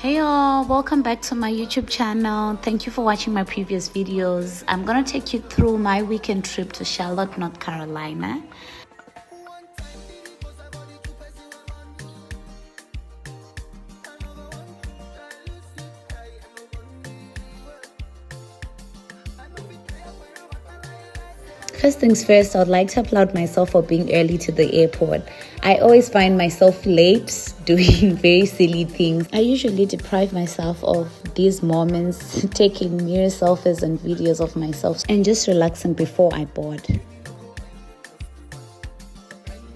Hey y'all, welcome back to my YouTube channel. Thank you for watching my previous videos. I'm gonna take you through my weekend trip to Charlotte, North Carolina. First things first, I would like to applaud myself for being early to the airport. I always find myself late doing very silly things. I usually deprive myself of these moments, taking mirror selfies and videos of myself and just relaxing before I board.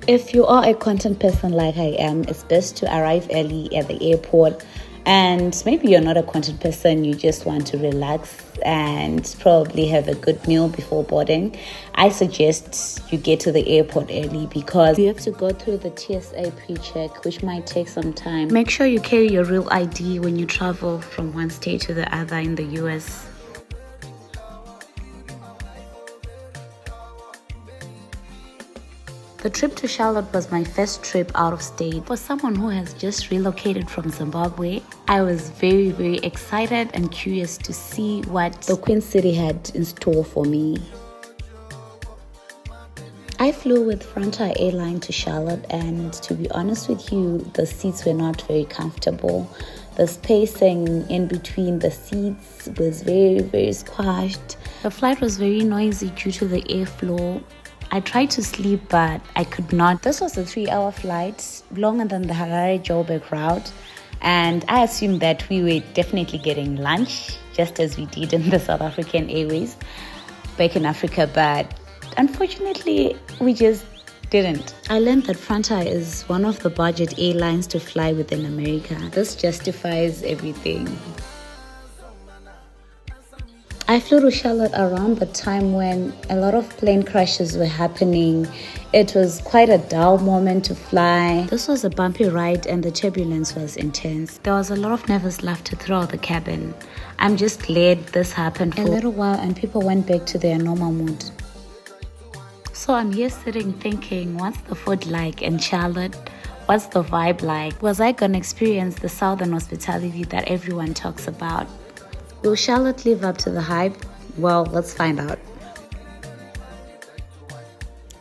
If you are a content person like I am, it's best to arrive early at the airport. And maybe you're not a content person, you just want to relax and probably have a good meal before boarding. I suggest you get to the airport early because you have to go through the TSA pre-check, which might take some time. Make sure you carry your real ID when you travel from one state to the other in the US. The trip to Charlotte was my first trip out of state. For someone who has just relocated from Zimbabwe, I was very excited and curious to see what the Queen City had in store for me. I flew with Frontier Airline to Charlotte, and to be honest with you, the seats were not very comfortable. The spacing in between the seats was very squashed. The flight was very noisy due to the airflow. I tried to sleep, but I could not. This was a 3-hour flight, longer than the Harare-Joburg route, and I assumed that we were definitely getting lunch, just as we did in the South African Airways back in Africa, but unfortunately, we just didn't. I learned that Frontier is one of the budget airlines to fly within America. This justifies everything. I flew to Charlotte around the time when a lot of plane crashes were happening. It was quite a dull moment to fly. This was a bumpy ride and the turbulence was intense. There was a lot of nervous laughter throughout the cabin. I'm just glad this happened for a little while and people went back to their normal mood. So I'm here sitting thinking, what's the food like in Charlotte? What's the vibe like? Was I gonna experience the southern hospitality that everyone talks about? Will Charlotte live up to the hype? Well, let's find out.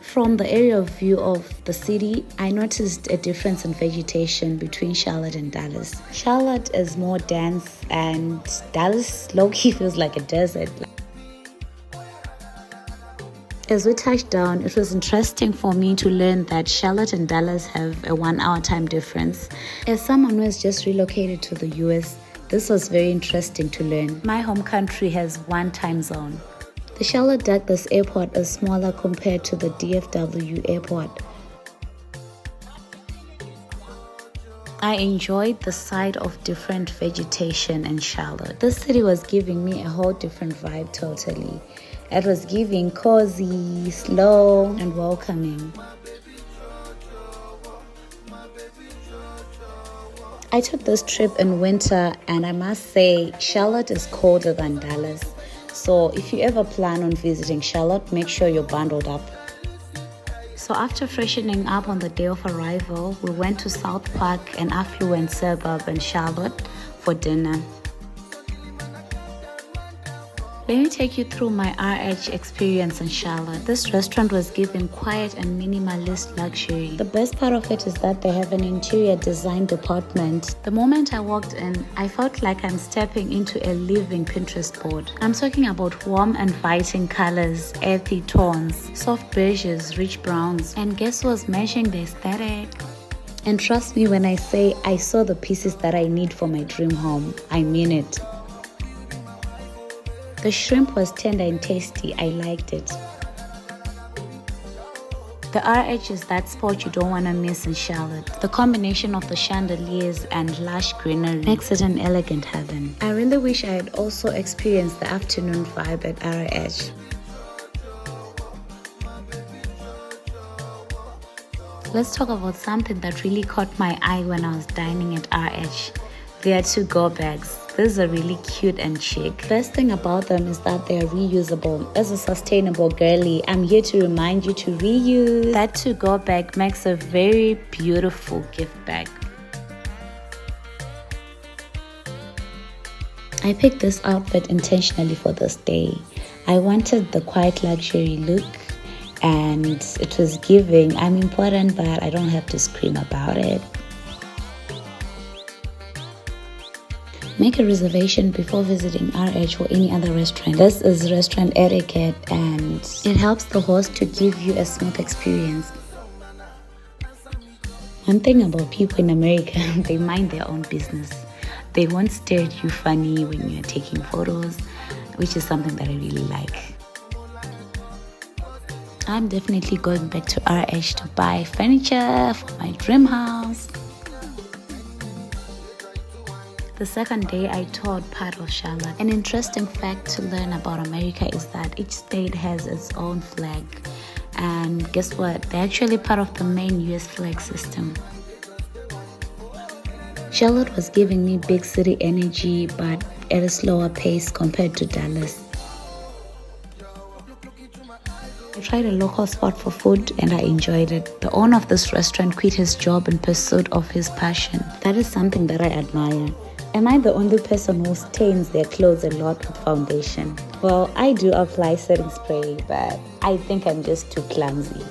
From the aerial view of the city, I noticed a difference in vegetation between Charlotte and Dallas. Charlotte is more dense and Dallas low-key feels like a desert. As we touched down, it was interesting for me to learn that Charlotte and Dallas have a 1-hour time difference. As someone who has just relocated to the US, this was very interesting to learn. My home country has one time zone. The Charlotte Douglas Airport is smaller compared to the DFW airport. I enjoyed the sight of different vegetation in Charlotte. This city was giving me a whole different vibe totally. It was giving cozy, slow, and welcoming. I took this trip in winter and I must say Charlotte is colder than Dallas. So if you ever plan on visiting Charlotte, make sure you're bundled up. So after freshening up on the day of arrival, we went to South Park, an affluent suburb in Charlotte, for dinner. Let me take you through my RH experience in Charlotte. This restaurant was given quiet and minimalist luxury. The best part of it is that they have an interior design department. The moment I walked in, I felt like I'm stepping into a living Pinterest board. I'm talking about warm and inviting colors, earthy tones, soft beiges, rich browns, and guess who was matching the aesthetic? And trust me when I say I saw the pieces that I need for my dream home. I mean it. The shrimp was tender and tasty. I liked it. The RH is that spot you don't want to miss in Charlotte. The combination of the chandeliers and lush greenery makes it an elegant heaven. I really wish I had also experienced the afternoon vibe at RH. Let's talk about something that really caught my eye when I was dining at RH. Their to-go bags. These are really cute and chic. Best thing about them is that they are reusable. As a sustainable girly, I'm here to remind you to reuse. That to-go bag makes a very beautiful gift bag. I picked this outfit intentionally for this day. I wanted the quiet luxury look, and it was giving I'm important but I don't have to scream about it. Make a reservation before visiting RH or any other restaurant. This is restaurant etiquette and it helps the host to give you a smooth experience. One thing about people in America, they mind their own business. They won't stare at you funny when you're taking photos, which is something that I really like. I'm definitely going back to RH to buy furniture for my dream house. The second day, I toured part of Charlotte. An interesting fact to learn about America is that each state has its own flag. And guess what? They're actually part of the main US flag system. Charlotte was giving me big city energy, but at a slower pace compared to Dallas. I tried a local spot for food and I enjoyed it. The owner of this restaurant quit his job in pursuit of his passion. That is something that I admire. Am I the only person who stains their clothes a lot with foundation? Well, I do apply setting spray, but I think I'm just too clumsy.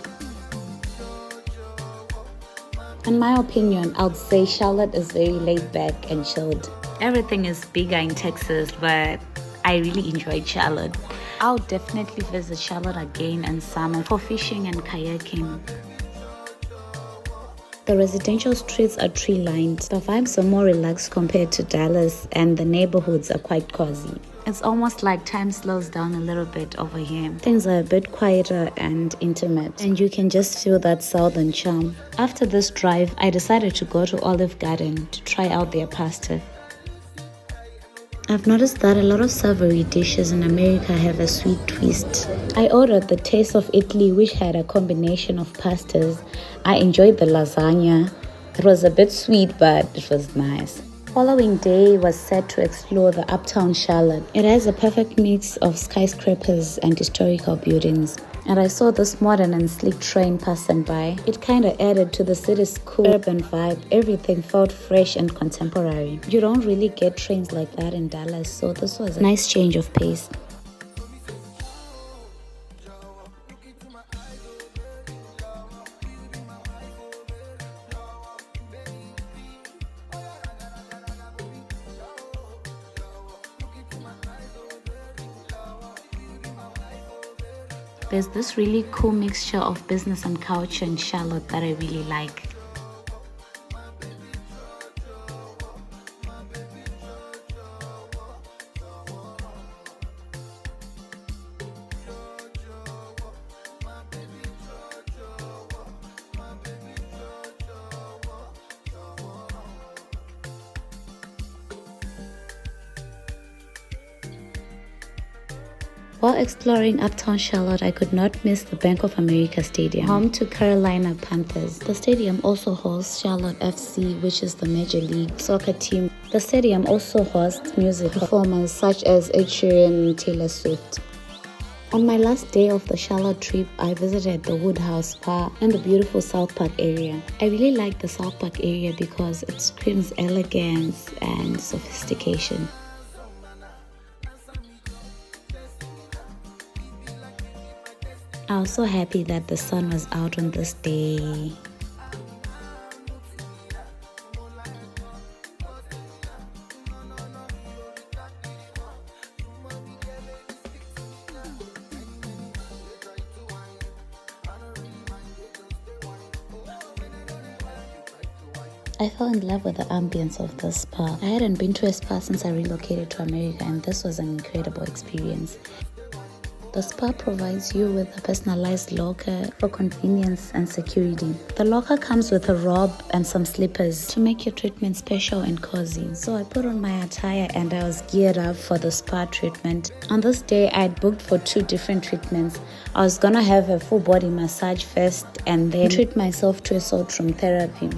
In my opinion, I would say Charlotte is very laid back and chilled. Everything is bigger in Texas, but I really enjoyed Charlotte. I'll definitely visit Charlotte again in summer for fishing and kayaking. The residential streets are tree-lined. The vibes are more relaxed compared to Dallas and the neighborhoods are quite cozy. It's almost like time slows down a little bit over here. Things are a bit quieter and intimate, and you can just feel that southern charm. After this drive, I decided to go to Olive Garden to try out their pasta. I've noticed that a lot of savory dishes in America have a sweet twist. I ordered the Taste of Italy, which had a combination of pastas. I enjoyed the lasagna. It was a bit sweet, but it was nice. Following day was set to explore the Uptown Charlotte. It has a perfect mix of skyscrapers and historical buildings. And I saw this modern and sleek train passing by. It kind of added to the city's cool urban vibe. Everything felt fresh and contemporary. You don't really get trains like that in Dallas, so this was a nice change of pace. There's this really cool mixture of business and culture in Charlotte that I really like. While exploring Uptown Charlotte, I could not miss the Bank of America Stadium, home to Carolina Panthers. The stadium also hosts Charlotte FC, which is the Major League Soccer team. The stadium also hosts music performers such as Ed Sheeran and Taylor Swift. On my last day of the Charlotte trip, I visited the Woodhouse Spa and the beautiful South Park area. I really like the South Park area because it screams elegance and sophistication. I was so happy that the sun was out on this day. I fell in love with the ambience of the spa. I hadn't been to a spa since I relocated to America, and this was an incredible experience. The spa provides you with a personalized locker for convenience and security. The locker comes with a robe and some slippers to make your treatment special and cozy. So I put on my attire and I was geared up for the spa treatment. On this day, I had booked for 2 different treatments. I was gonna have a full body massage first and then treat myself to a salt room therapy.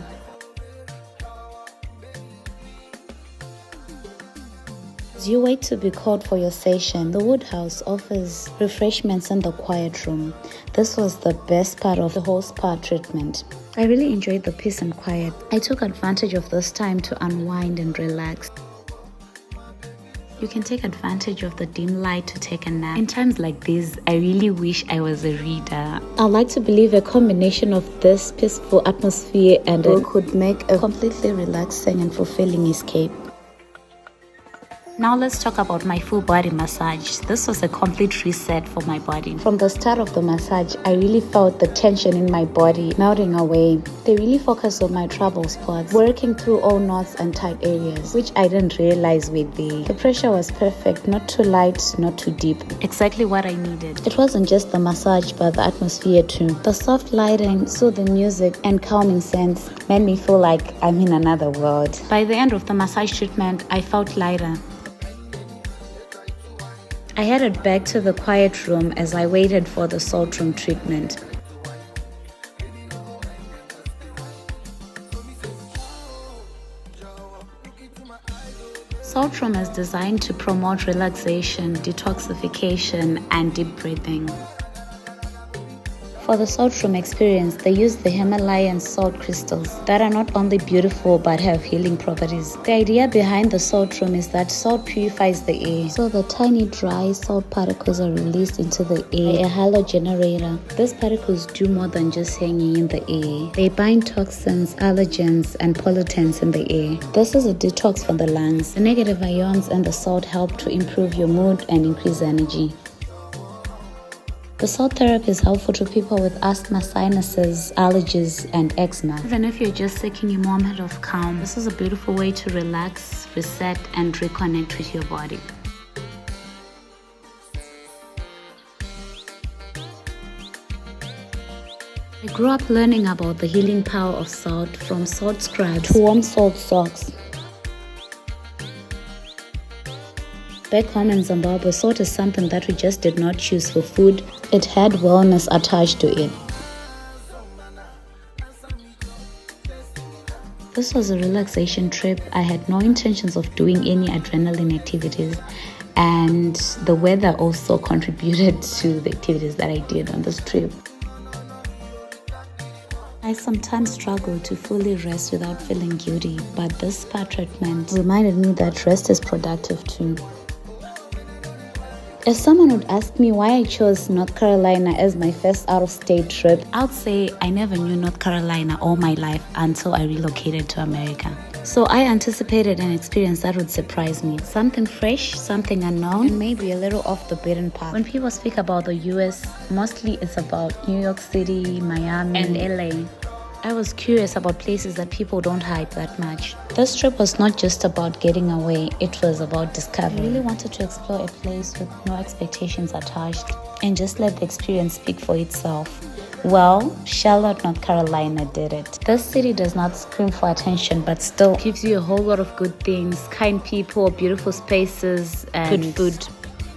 As you wait to be called for your session, the Woodhouse offers refreshments in the quiet room. This was the best part of the whole spa treatment. I really enjoyed the peace and quiet. I took advantage of this time to unwind and relax. You can take advantage of the dim light to take a nap. In times like these, I really wish I was a reader. I like to believe a combination of this peaceful atmosphere and a book could make a completely relaxing and fulfilling escape. Now let's talk about my full body massage. This was a complete reset for my body. From the start of the massage, I really felt the tension in my body melting away. They really focused on my trouble spots, working through all knots and tight areas, which I didn't realize were there. The pressure was perfect, not too light, not too deep. Exactly what I needed. It wasn't just the massage, but the atmosphere too. The soft lighting, soothing music, and calming scents made me feel like I'm in another world. By the end of the massage treatment, I felt lighter. I headed back to the quiet room as I waited for the salt room treatment. Salt room is designed to promote relaxation, detoxification, and deep breathing. For the salt room experience, they use the Himalayan salt crystals that are not only beautiful but have healing properties. The idea behind the salt room is that salt purifies the air, so the tiny dry salt particles are released into the air, a halo generator. These particles do more than just hanging in the air. They bind toxins, allergens, and pollutants in the air. This is a detox for the lungs. The negative ions and the salt help to improve your mood and increase energy. The salt therapy is helpful to people with asthma, sinuses, allergies, and eczema. Even if you're just seeking a moment of calm, this is a beautiful way to relax, reset, and reconnect with your body. I grew up learning about the healing power of salt, from salt scrubs to warm salt socks. Back home in Zimbabwe, salt is something that we just did not choose for food. It had wellness attached to it. This was a relaxation trip. I had no intentions of doing any adrenaline activities, and the weather also contributed to the activities that I did on this trip. I sometimes struggle to fully rest without feeling guilty, but this spa treatment reminded me that rest is productive too. If someone would ask me why I chose North Carolina as my first out-of-state trip, I would say I never knew North Carolina all my life until I relocated to America. So I anticipated an experience that would surprise me. Something fresh, something unknown, and maybe a little off the beaten path. When people speak about the US, mostly it's about New York City, Miami, and LA. I was curious about places that people don't hype that much. This trip was not just about getting away, it was about discovery. I really wanted to explore a place with no expectations attached and just let the experience speak for itself. Well, Charlotte, North Carolina did it. This city does not scream for attention, but still gives you a whole lot of good things, kind people, beautiful spaces, and good food.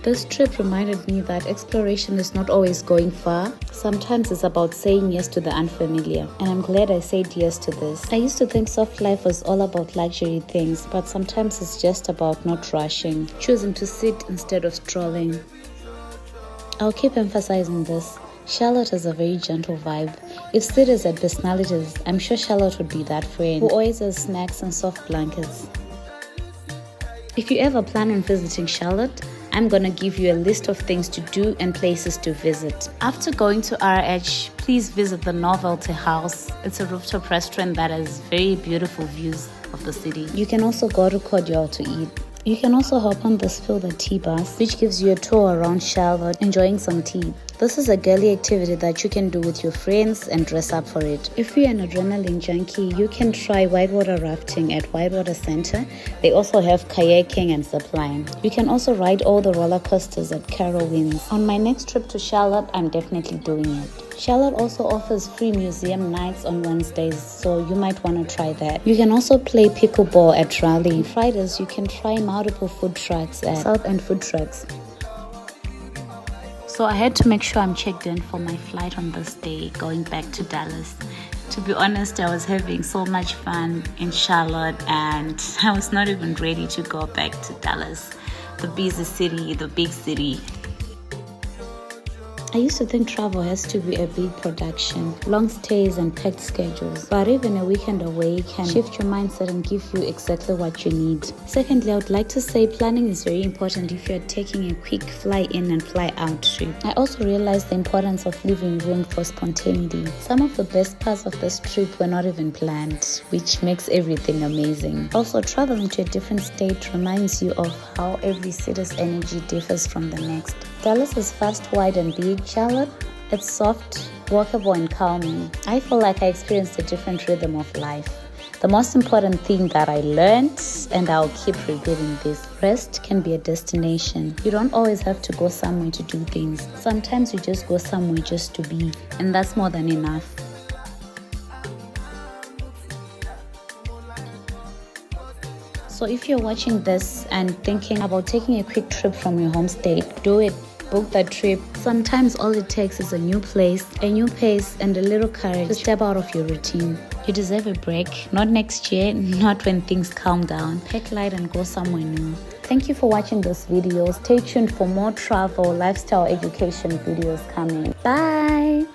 This trip reminded me that exploration is not always going far. Sometimes it's about saying yes to the unfamiliar, and I'm glad I said yes to this. I used to think soft life was all about luxury things, but sometimes it's just about not rushing, choosing to sit instead of strolling. I'll keep emphasizing this. Charlotte has a very gentle vibe. If cities had personalities, I'm sure Charlotte would be that friend who always has snacks and soft blankets. If you ever plan on visiting Charlotte, I'm gonna give you a list of things to do and places to visit. After going to RH, please visit the Novelty House. It's a rooftop restaurant that has very beautiful views of the city. You can also go to Cordial to eat. You can also hop on the Spill the Tea bus, which gives you a tour around Charlotte, enjoying some tea. This is a girly activity that you can do with your friends and dress up for it. If you're an adrenaline junkie, you can try whitewater rafting at Whitewater Center. They also have kayaking and zipline. You can also ride all the roller coasters at Carowinds. On my next trip to Charlotte, I'm definitely doing it. Charlotte also offers free museum nights on Wednesdays, so you might want to try that. You can also play pickleball at Raleigh. On Fridays, you can try multiple food trucks at South End Food Trucks. So I had to make sure I'm checked in for my flight on this day, going back to Dallas. To be honest, I was having so much fun in Charlotte and I was not even ready to go back to Dallas, the busy city, the big city. I used to think travel has to be a big production, long stays and packed schedules, but even a weekend away can shift your mindset and give you exactly what you need. Secondly, I would like to say planning is very important if you're taking a quick fly in and fly out trip. I also realized the importance of leaving room for spontaneity. Some of the best parts of this trip were not even planned, which makes everything amazing. Also, traveling to a different state reminds you of how every city's energy differs from the next. Dallas is fast, wide and big. Charlotte, it's soft, walkable and calming. I feel like I experienced a different rhythm of life. The most important thing that I learned, and I'll keep repeating this, rest can be a destination. You don't always have to go somewhere to do things. Sometimes you just go somewhere just to be, and that's more than enough. So if you're watching this and thinking about taking a quick trip from your home state, do it. Book that trip. Sometimes all it takes is a new place, a new pace, and a little courage to step out of your routine. You deserve a break. Not next year, not when things calm down. Pack light and go somewhere new. Thank you for watching this video. Stay tuned for more travel, lifestyle, education videos coming. Bye!